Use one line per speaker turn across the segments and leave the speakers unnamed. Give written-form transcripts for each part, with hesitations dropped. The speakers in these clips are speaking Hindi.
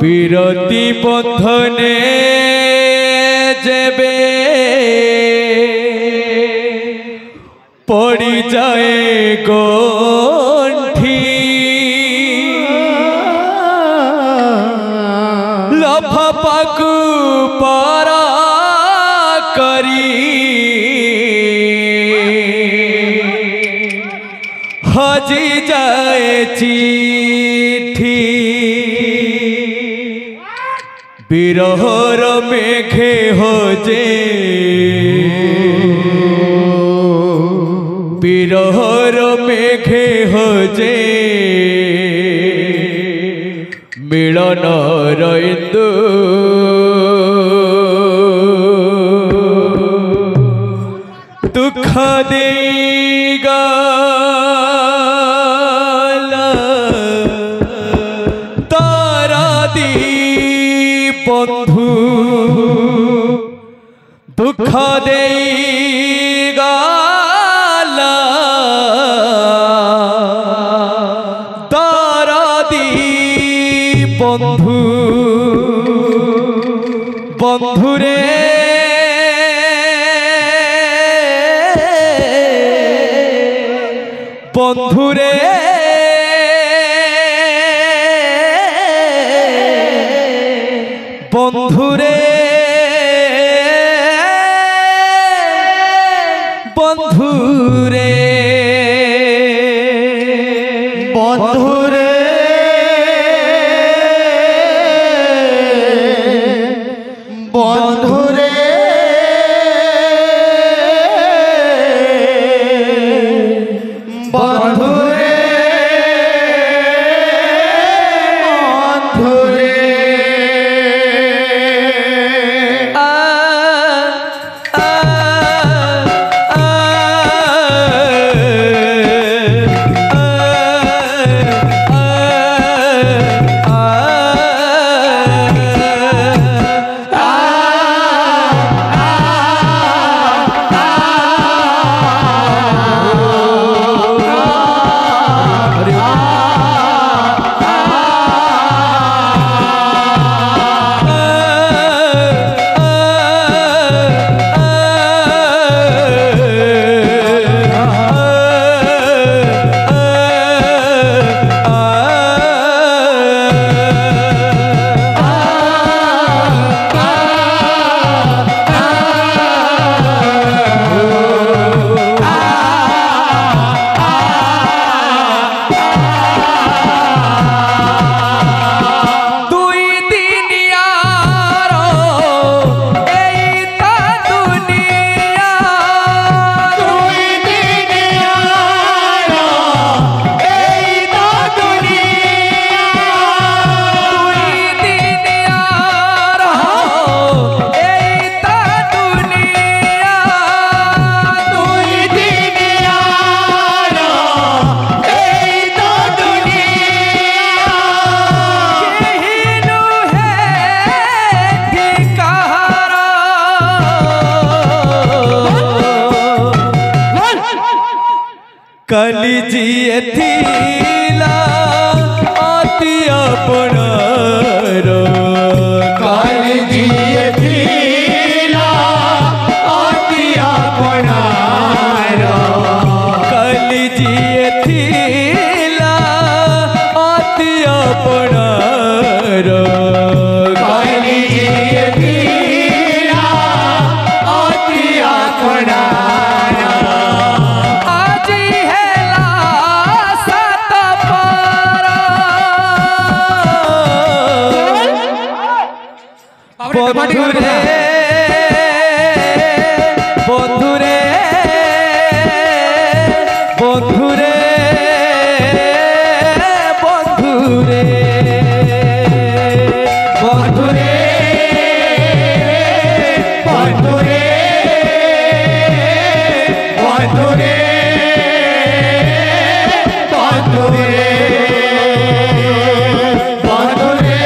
বিরতি বন্ধনে যেবে পড়ি যায় গণ্ঠি লফাপাকু পারা করি হজি যায় চিঠি বিরহর মেঘে হজে বিরহর মেঘে হজে মিলন রইন্দু দুঃখ দেইগা বন্ধু দুঃখ দেই গালা দরদি বন্ধু বন্ধুরে বন্ধুরে বন্ধুরে বন্ধুরে বন্ধুরে বন্ধুরে বন্ধুরে कली जिए थीला आती अपनार
कली जिए थीला आती अपनार
कली जिए थीला आती अपनार
कली जिए थीला आती अपनार
বন্ধুরে বন্ধুরে বন্ধুরে বন্ধুরে
বন্ধুরে বন্ধুরে বন্ধুরে বন্ধুরে বন্ধুরে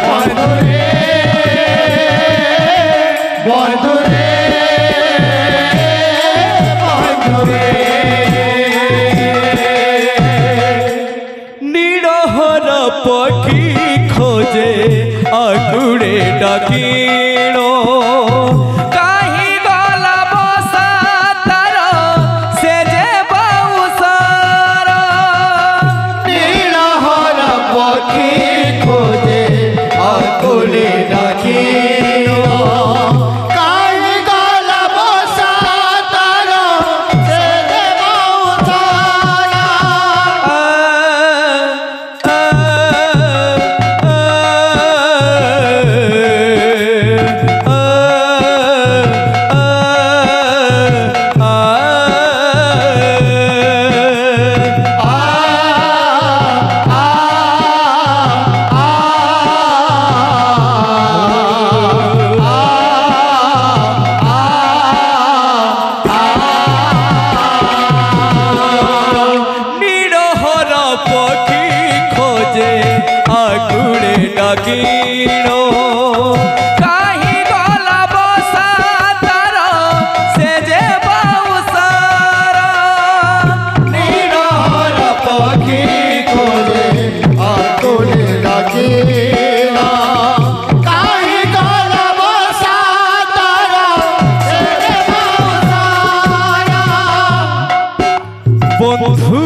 বন্ধুরে
पखी खोजे आकुड़े डाकिणो कहीं गला बसा तार से जे बाउसार
नीलहर पखी खोजे आकुले डाकिणो काई गला बसा तार से जे बाउसार
डाकिणो कहीं गला बसा तार से जे बाउसार
नीलहर पखी खोजे आकुले डाकिणो काई गला बसा तार से जे बाउसार
बंधु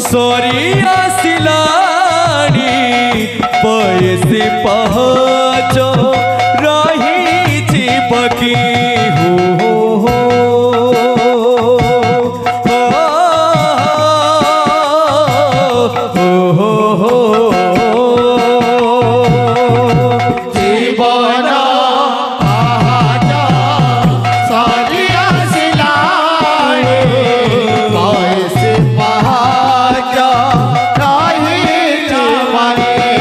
सरिया सिलानी पैसे पहच रही जीवकी हो
जीवन पहच सरिया सिलानी पैसे पहच रही जीवकी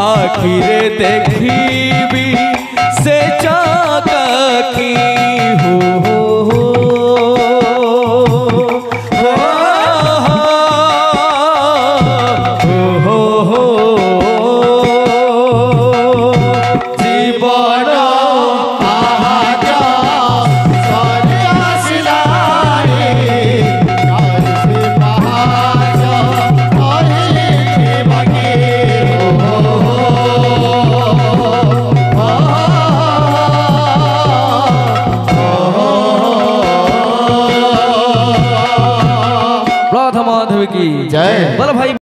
आखिरे देखी